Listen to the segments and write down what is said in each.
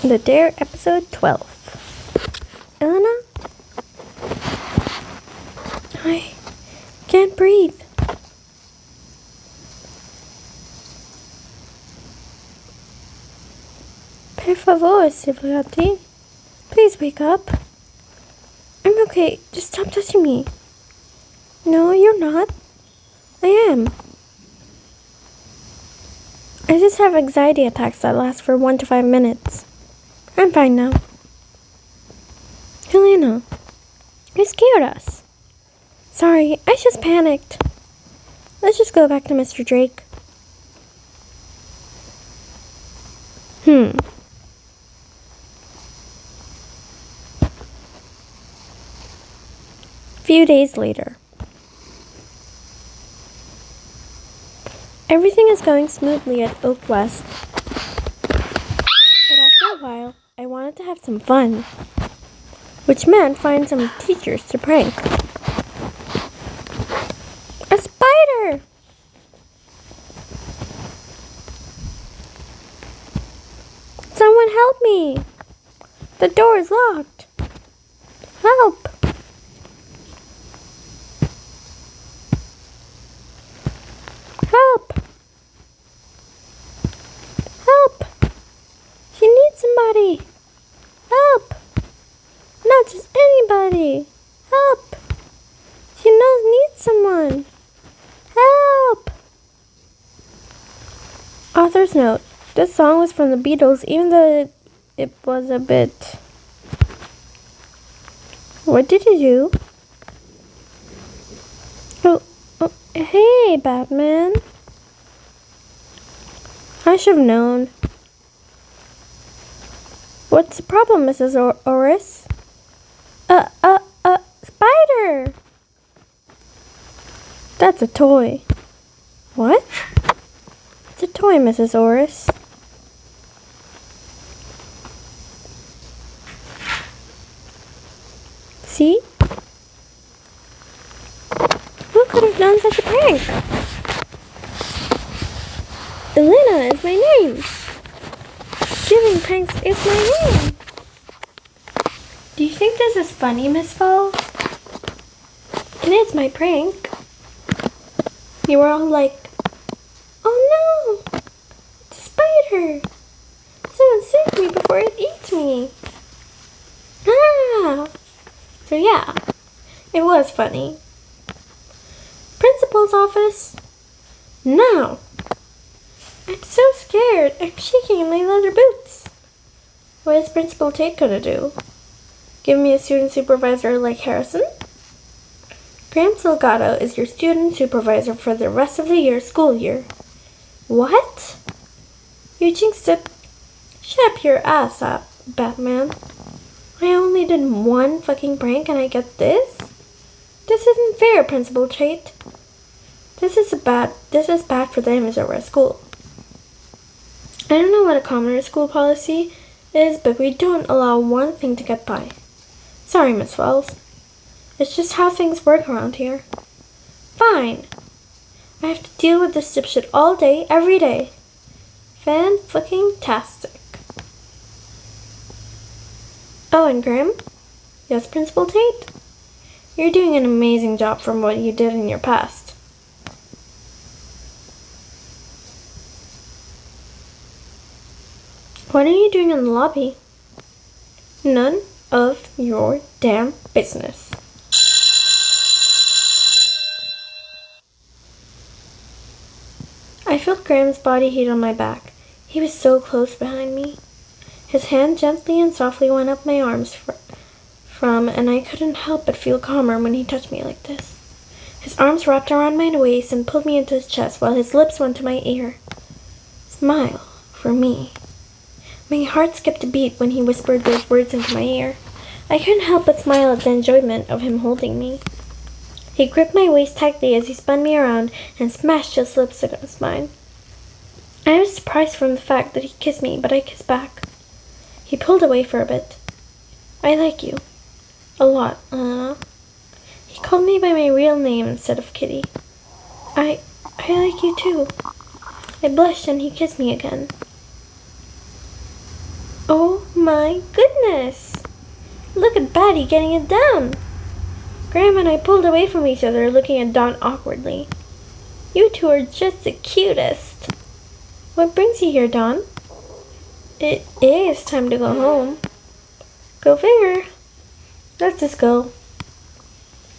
The Dare, episode 12. Elena? I can't breathe. Per favor, Silviotti. Please wake up. I'm okay. Just stop touching me. No, you're not. I am. I just have anxiety attacks that last for 1 to 5 minutes. I'm fine now. Helena, you scared us. Sorry, I just panicked. Let's just go back to Mr. Drake. Few days later. Everything is going smoothly at Oak West. But after a while, I wanted to have some fun, which meant find some teachers to prank. A spider! Someone help me! The door is locked. Help! Help! Help! She needs somebody! Help! Not just anybody! Help! She needs someone! Help! Author's note. This song was from the Beatles, even though it was a bit... What did you do? Oh, hey, Batman. I should have known. What's the problem, Mrs. Oris? Spider! That's a toy. What? It's a toy, Mrs. Oris. See? Who could have done such a prank? Elena is my name. Doing pranks is my name. Do you think this is funny, Miss Falls? And it's my prank. You were all like, oh no, it's a spider. Someone save me before it eats me. Ah. So yeah, it was funny. Principal's office? No. I'm so scared. I'm shaking in my leather boots. What is Principal Tate gonna do? Give me a student supervisor like Harrison? Graham Salgado is your student supervisor for the rest of the school year. What? You jinxed it. Shut up your ass up, Batman. I only did one fucking prank and I get this? This isn't fair, Principal Tate. This is bad for the image of our school. I don't know what a commoner school policy is, but we don't allow one thing to get by. Sorry, Miss Wells. It's just how things work around here. Fine. I have to deal with this dipshit all day, every day. Fan-fucking-tastic. Oh, and Graham? Yes, Principal Tate? You're doing an amazing job from what you did in your past. What are you doing in the lobby? None of your damn business. I felt Graham's body heat on my back. He was so close behind me. His hand gently and softly went up my arms and I couldn't help but feel calmer when he touched me like this. His arms wrapped around my waist and pulled me into his chest while his lips went to my ear. Smile for me. My heart skipped a beat when he whispered those words into my ear. I couldn't help but smile at the enjoyment of him holding me. He gripped my waist tightly as he spun me around and smashed his lips against mine. I was surprised from the fact that he kissed me, but I kissed back. He pulled away for a bit. I like you. A lot, Elena. He called me by my real name instead of Kitty. I like you too. I blushed and he kissed me again. Oh my goodness! Look at Batty getting it down! Graham and I pulled away from each other, looking at Dawn awkwardly. You two are just the cutest. What brings you here, Dawn? It is time to go home. Go figure. Let's just go.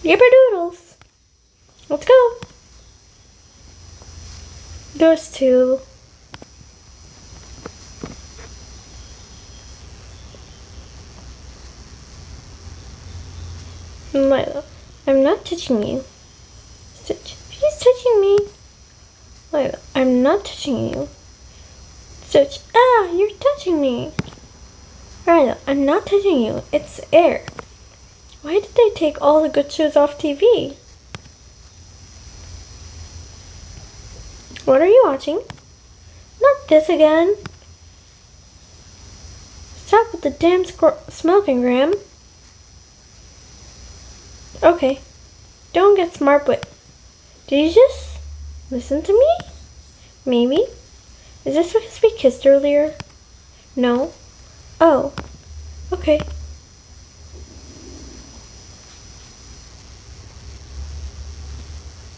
Yipperdoodles. Let's go. Those two. Lila, I'm not touching you. Stitch, he's touching me. Lila, I'm not touching you. Stitch, you're touching me. Lila, I'm not touching you. It's air. Why did they take all the good shows off TV? What are you watching? Not this again. Stop with the damn smoking, Graham. Okay, don't get smart, but did you just listen to me? Maybe. Is this because we kissed earlier? No. Oh, okay.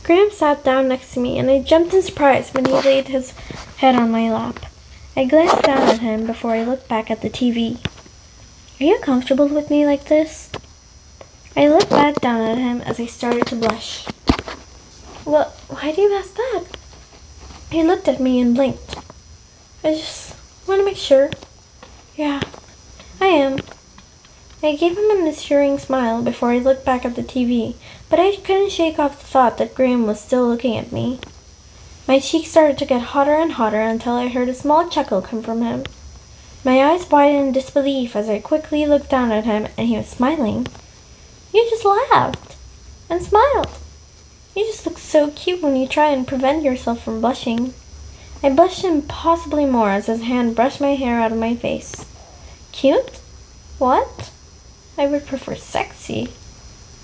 Graham sat down next to me, and I jumped in surprise when he laid his head on my lap. I glanced down at him before I looked back at the TV. Are you comfortable with me like this? I looked back down at him as I started to blush. Well, why do you ask that? He looked at me and blinked. I just want to make sure. Yeah, I am. I gave him an assuring smile before I looked back at the TV, but I couldn't shake off the thought that Graham was still looking at me. My cheeks started to get hotter and hotter until I heard a small chuckle come from him. My eyes widened in disbelief as I quickly looked down at him, and he was smiling. You just laughed and smiled. You just look so cute when you try and prevent yourself from blushing. I blushed impossibly more as his hand brushed my hair out of my face. Cute? What? I would prefer sexy.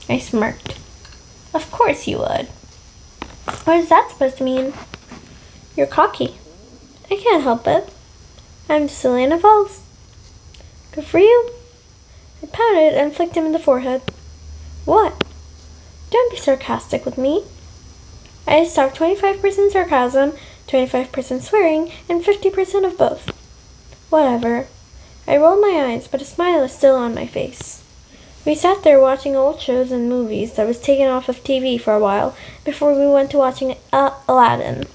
I smirked. Of course you would. What is that supposed to mean? You're cocky. I can't help it. I'm just Elena Falls. Good for you. I pouted and flicked him in the forehead. What? Don't be sarcastic with me. I just talk 25% sarcasm, 25% swearing, and 50% of both. Whatever. I rolled my eyes, but a smile was still on my face. We sat there watching old shows and movies that was taken off of TV for a while before we went to watching Aladdin.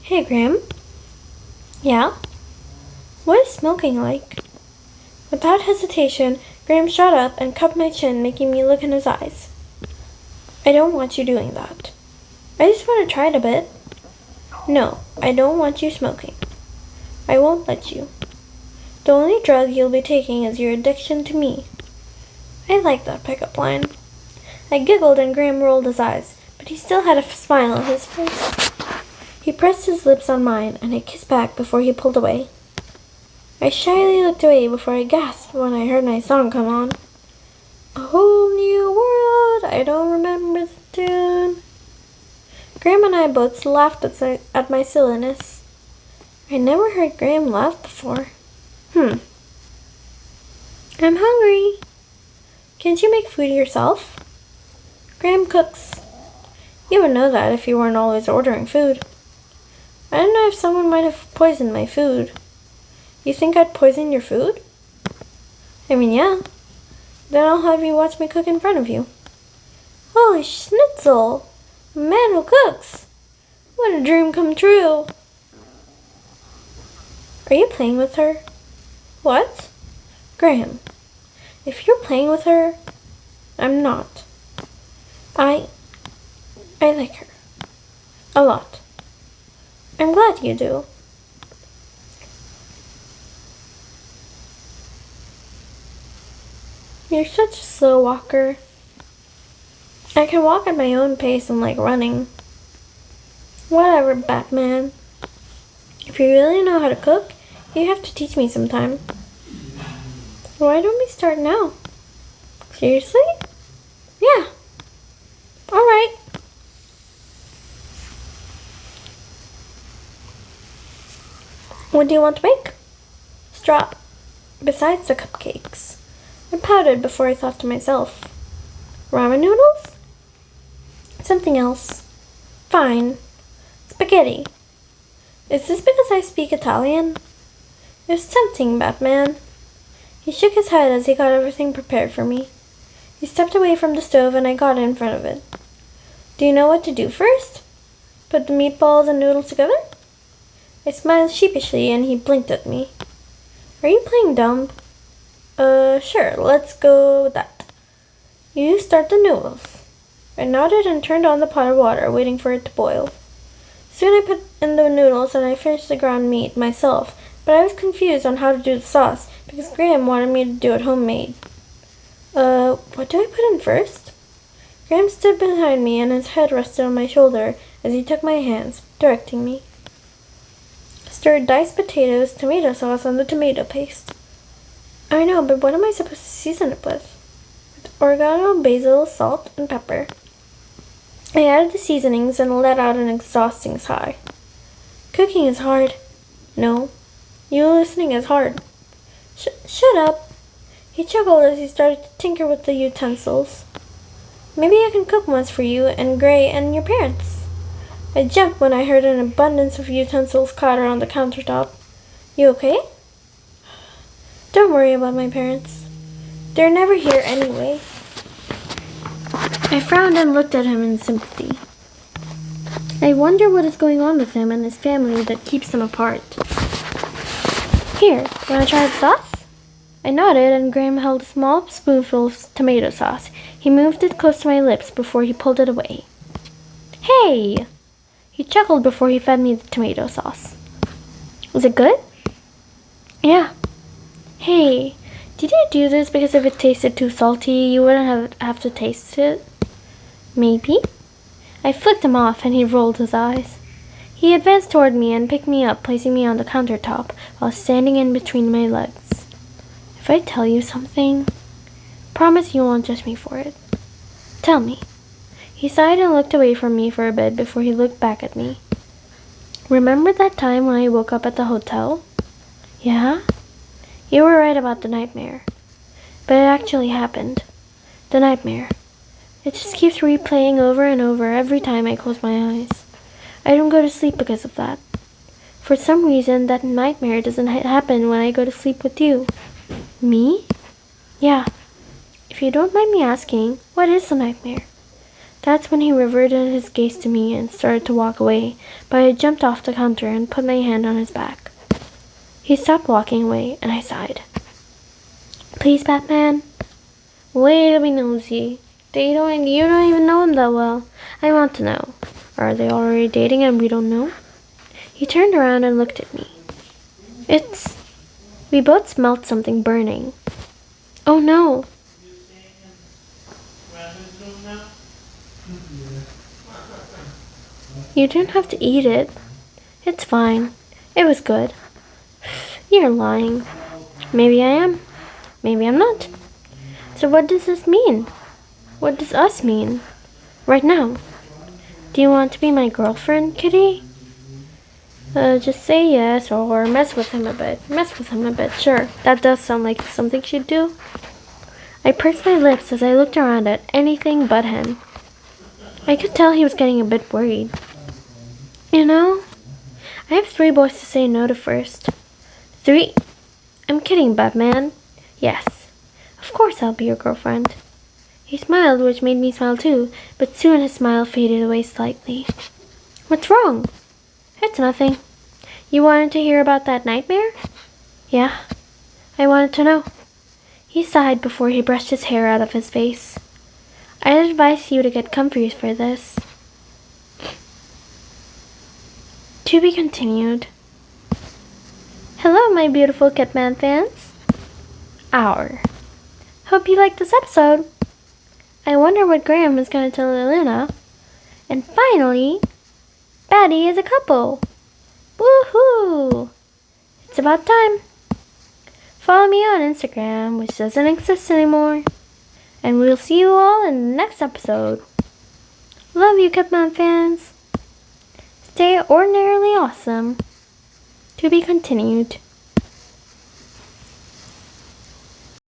Hey, Graham. Yeah? What is smoking like? Without hesitation, Graham shot up and cupped my chin, making me look in his eyes. I don't want you doing that. I just want to try it a bit. No, I don't want you smoking. I won't let you. The only drug you'll be taking is your addiction to me. I like that pickup line. I giggled and Graham rolled his eyes, but he still had a smile on his face. He pressed his lips on mine, and I kissed back before he pulled away. I shyly looked away before I gasped when I heard my song come on. A whole new world, I don't remember the tune. Graham and I both laughed at my silliness. I never heard Graham laugh before. I'm hungry. Can't you make food yourself? Graham cooks. You would know that if you weren't always ordering food. I don't know if someone might have poisoned my food. You think I'd poison your food? I mean, yeah. Then I'll have you watch me cook in front of you. Holy schnitzel! A man who cooks! What a dream come true! Are you playing with her? What? Graham, if you're playing with her, I'm not. I like her. A lot. I'm glad you do. You're such a slow walker. I can walk at my own pace and like running. Whatever, Batman. If you really know how to cook, you have to teach me sometime. Why don't we start now? Seriously? Yeah. Alright. What do you want to make? besides the cupcakes. I pouted before I thought to myself, ramen noodles? Something else. Fine. Spaghetti. Is this because I speak Italian? It was tempting, Batman. He shook his head as he got everything prepared for me. He stepped away from the stove and I got in front of it. Do you know what to do first? Put the meatballs and noodles together? I smiled sheepishly and he blinked at me. Are you playing dumb? Sure, let's go with that. You start the noodles. I nodded and turned on the pot of water, waiting for it to boil. Soon I put in the noodles and I finished the ground meat myself, but I was confused on how to do the sauce because Graham wanted me to do it homemade. What do I put in first? Graham stood behind me and his head rested on my shoulder as he took my hands, directing me. Stir diced potatoes, tomato sauce, and the tomato paste. I know, but what am I supposed to season it with? With oregano, basil, salt, and pepper. I added the seasonings and let out an exhausting sigh. Cooking is hard. No, you listening is hard. Shut up. He chuckled as he started to tinker with the utensils. Maybe I can cook once for you and Gray and your parents. I jumped when I heard an abundance of utensils clatter on the countertop. You okay? Don't worry about my parents. They're never here anyway. I frowned and looked at him in sympathy. I wonder what is going on with him and his family that keeps them apart. Here, wanna try the sauce? I nodded and Graham held a small spoonful of tomato sauce. He moved it close to my lips before he pulled it away. Hey! He chuckled before he fed me the tomato sauce. Was it good? Yeah. Hey, did you do this because if it tasted too salty, you wouldn't have to taste it? Maybe. I flicked him off and he rolled his eyes. He advanced toward me and picked me up, placing me on the countertop while standing in between my legs. If I tell you something, promise you won't judge me for it. Tell me. He sighed and looked away from me for a bit before he looked back at me. Remember that time when I woke up at the hotel? Yeah? You were right about the nightmare. But it actually happened. The nightmare. It just keeps replaying over and over every time I close my eyes. I don't go to sleep because of that. For some reason, that nightmare doesn't happen when I go to sleep with you. Me? Yeah. If you don't mind me asking, what is the nightmare? That's when he reverted his gaze to me and started to walk away, but I jumped off the counter and put my hand on his back. He stopped walking away, and I sighed. Please, Batman? Wait a minute, nosy. You don't even know him that well. I want to know. Are they already dating and we don't know? He turned around and looked at me. We both smelled something burning. Oh no. You didn't have to eat it. It's fine. It was good. You're lying. Maybe I am. Maybe I'm not. So what does this mean? What does us mean? Right now. Do you want to be my girlfriend, Kitty? Just say yes or mess with him a bit. Mess with him a bit, sure. That does sound like something she'd do. I pursed my lips as I looked around at anything but him. I could tell he was getting a bit worried. You know, I have 3 boys to say no to first. 3? I'm kidding, Batman. Yes, of course I'll be your girlfriend. He smiled, which made me smile too, but soon his smile faded away slightly. What's wrong? It's nothing. You wanted to hear about that nightmare? Yeah, I wanted to know. He sighed before he brushed his hair out of his face. I'd advise you to get comfy for this. To be continued. Hello, my beautiful Catman fans. Hope you liked this episode. I wonder what Graham is going to tell Elena. And finally, Batty is a couple. Woohoo! It's about time. Follow me on Instagram, which doesn't exist anymore. And we'll see you all in the next episode. Love you, Catman fans. Stay ordinarily awesome. To be continued.